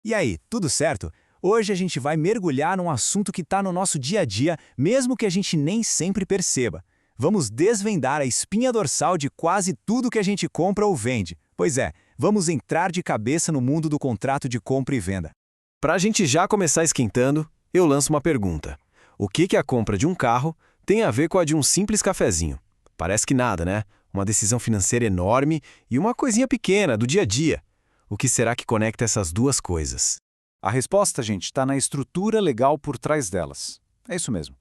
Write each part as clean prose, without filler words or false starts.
E aí, tudo certo? Hoje a gente vai mergulhar num assunto que está no nosso dia a dia, mesmo que a gente nem sempre perceba. Vamos desvendar a espinha dorsal de quase tudo que a gente compra ou vende. Pois é, vamos entrar de cabeça no mundo do contrato de compra e venda. Para a gente já começar esquentando, eu lanço uma pergunta. O que a compra de um carro tem a ver com a de um simples cafezinho? Parece que nada, né? Uma decisão financeira enorme e uma coisinha pequena do dia a dia. O que será que conecta essas duas coisas? A resposta, gente, está na estrutura legal por trás delas. É isso mesmo.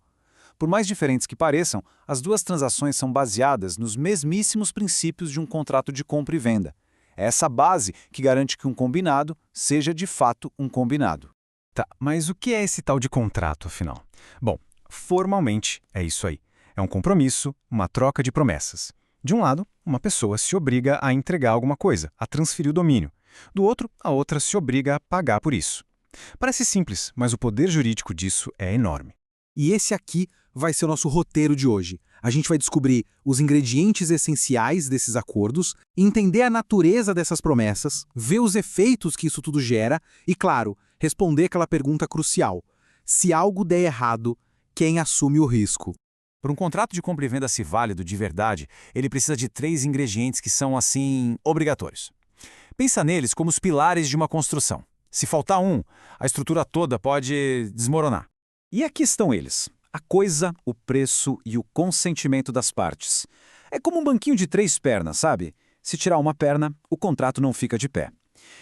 Por mais diferentes que pareçam, as duas transações são baseadas nos mesmíssimos princípios de um contrato de compra e venda. É essa base que garante que um combinado seja de fato um combinado. Tá, mas o que é esse tal de contrato, afinal? Bom, formalmente é isso aí. É um compromisso, uma troca de promessas. De um lado, uma pessoa se obriga a entregar alguma coisa, a transferir o domínio. Do outro, a outra se obriga a pagar por isso. Parece simples, mas o poder jurídico disso é enorme. E esse aqui vai ser o nosso roteiro de hoje. A gente vai descobrir os ingredientes essenciais desses acordos, entender a natureza dessas promessas, ver os efeitos que isso tudo gera e, claro, responder aquela pergunta crucial. Se algo der errado, quem assume o risco? Para um contrato de compra e venda ser válido de verdade, ele precisa de 3 ingredientes que são, assim, obrigatórios. Pensa neles como os pilares de uma construção. Se faltar um, a estrutura toda pode desmoronar. E aqui estão eles: a coisa, o preço e o consentimento das partes. É como um banquinho de 3 pernas, sabe? Se tirar uma perna, o contrato não fica de pé.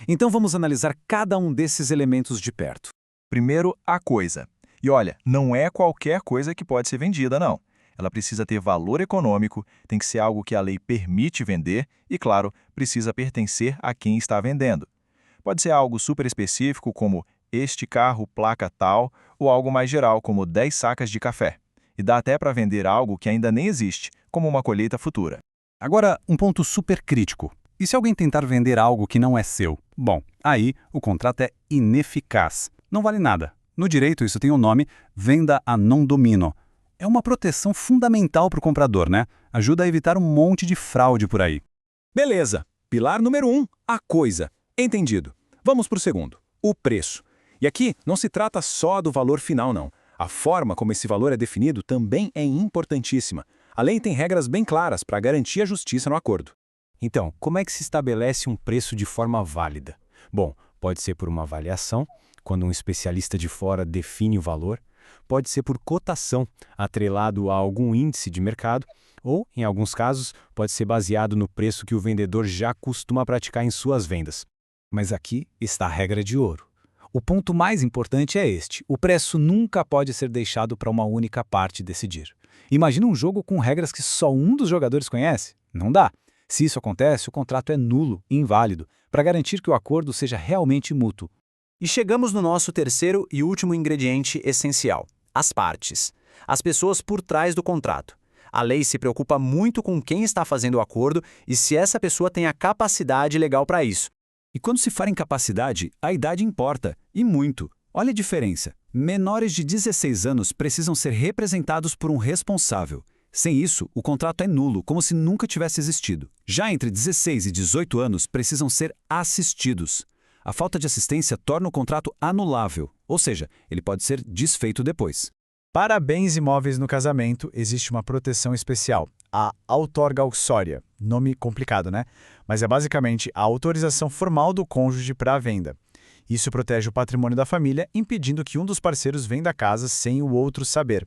Então vamos analisar cada um desses elementos de perto. Primeiro, a coisa. E olha, não é qualquer coisa que pode ser vendida, não. Ela precisa ter valor econômico, tem que ser algo que a lei permite vender e, claro, precisa pertencer a quem está vendendo. Pode ser algo super específico, como este carro, placa tal, ou algo mais geral, como 10 sacas de café. E dá até para vender algo que ainda nem existe, como uma colheita futura. Agora, um ponto super crítico. E se alguém tentar vender algo que não é seu? Bom, aí o contrato é ineficaz. Não vale nada. No direito, isso tem o nome venda a non domino. É uma proteção fundamental para o comprador, né? Ajuda a evitar um monte de fraude por aí. Beleza. Pilar número 1, a coisa. Entendido. Vamos para o segundo, o preço. E aqui não se trata só do valor final, não. A forma como esse valor é definido também é importantíssima. A lei tem regras bem claras para garantir a justiça no acordo. Então, como é que se estabelece um preço de forma válida? Bom, pode ser por uma avaliação, quando um especialista de fora define o valor. Pode ser por cotação, atrelado a algum índice de mercado, ou, em alguns casos, pode ser baseado no preço que o vendedor já costuma praticar em suas vendas. Mas aqui está a regra de ouro. O ponto mais importante é este: o preço nunca pode ser deixado para uma única parte decidir. Imagina um jogo com regras que só um dos jogadores conhece? Não dá. Se isso acontece, o contrato é nulo e inválido, para garantir que o acordo seja realmente mútuo. E chegamos no nosso terceiro e último ingrediente essencial: as partes. As pessoas por trás do contrato. A lei se preocupa muito com quem está fazendo o acordo e se essa pessoa tem a capacidade legal para isso. E quando se fala em capacidade, a idade importa, e muito. Olha a diferença. Menores de 16 anos precisam ser representados por um responsável. Sem isso, o contrato é nulo, como se nunca tivesse existido. Já entre 16 e 18 anos precisam ser assistidos. A falta de assistência torna o contrato anulável, ou seja, ele pode ser desfeito depois. Para bens imóveis no casamento, existe uma proteção especial, a outorga uxória. Nome complicado, né? Mas é basicamente a autorização formal do cônjuge para a venda. Isso protege o patrimônio da família, impedindo que um dos parceiros venda a casa sem o outro saber.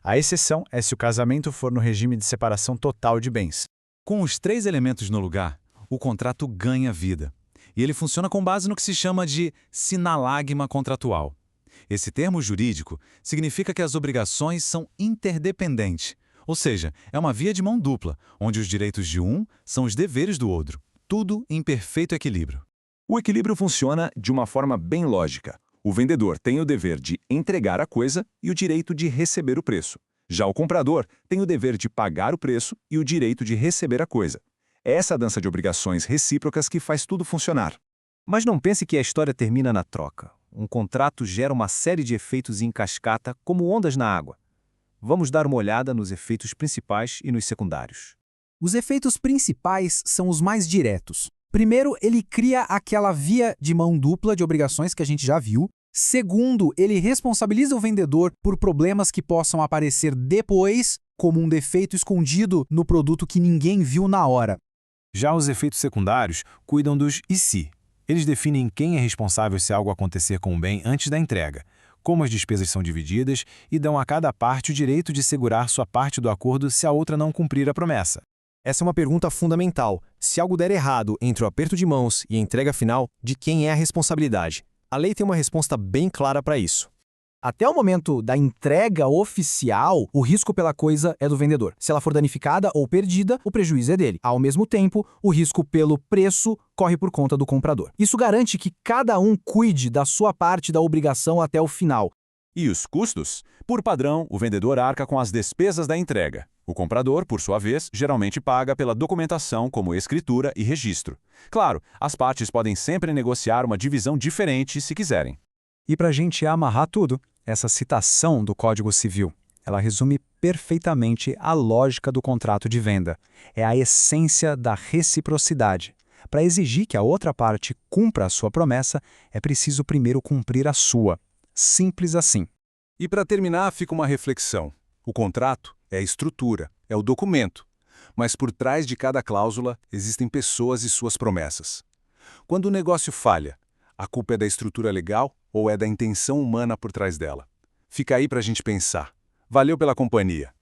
A exceção é se o casamento for no regime de separação total de bens. Com os 3 elementos no lugar, o contrato ganha vida. E ele funciona com base no que se chama de sinalagma contratual. Esse termo jurídico significa que as obrigações são interdependentes, ou seja, é uma via de mão dupla, onde os direitos de um são os deveres do outro, tudo em perfeito equilíbrio. O equilíbrio funciona de uma forma bem lógica. O vendedor tem o dever de entregar a coisa e o direito de receber o preço. Já o comprador tem o dever de pagar o preço e o direito de receber a coisa. É essa dança de obrigações recíprocas que faz tudo funcionar. Mas não pense que a história termina na troca. Um contrato gera uma série de efeitos em cascata, como ondas na água. Vamos dar uma olhada nos efeitos principais e nos secundários. Os efeitos principais são os mais diretos. Primeiro, ele cria aquela via de mão dupla de obrigações que a gente já viu. Segundo, ele responsabiliza o vendedor por problemas que possam aparecer depois, como um defeito escondido no produto que ninguém viu na hora. Já os efeitos secundários cuidam dos e se. Eles definem quem é responsável se algo acontecer com o bem antes da entrega, como as despesas são divididas e dão a cada parte o direito de segurar sua parte do acordo se a outra não cumprir a promessa. Essa é uma pergunta fundamental. Se algo der errado entre o aperto de mãos e a entrega final, de quem é a responsabilidade? A lei tem uma resposta bem clara para isso. Até o momento da entrega oficial, o risco pela coisa é do vendedor. Se ela for danificada ou perdida, o prejuízo é dele. Ao mesmo tempo, o risco pelo preço corre por conta do comprador. Isso garante que cada um cuide da sua parte da obrigação até o final. E os custos? Por padrão, o vendedor arca com as despesas da entrega. O comprador, por sua vez, geralmente paga pela documentação como escritura e registro. Claro, as partes podem sempre negociar uma divisão diferente se quiserem. E para a gente amarrar tudo, essa citação do Código Civil, ela resume perfeitamente a lógica do contrato de venda. É a essência da reciprocidade. Para exigir que a outra parte cumpra a sua promessa, é preciso primeiro cumprir a sua. Simples assim. E para terminar, fica uma reflexão. O contrato é a estrutura, é o documento. Mas por trás de cada cláusula existem pessoas e suas promessas. Quando o negócio falha, a culpa é da estrutura legal ou é da intenção humana por trás dela? Fica aí para a gente pensar. Valeu pela companhia.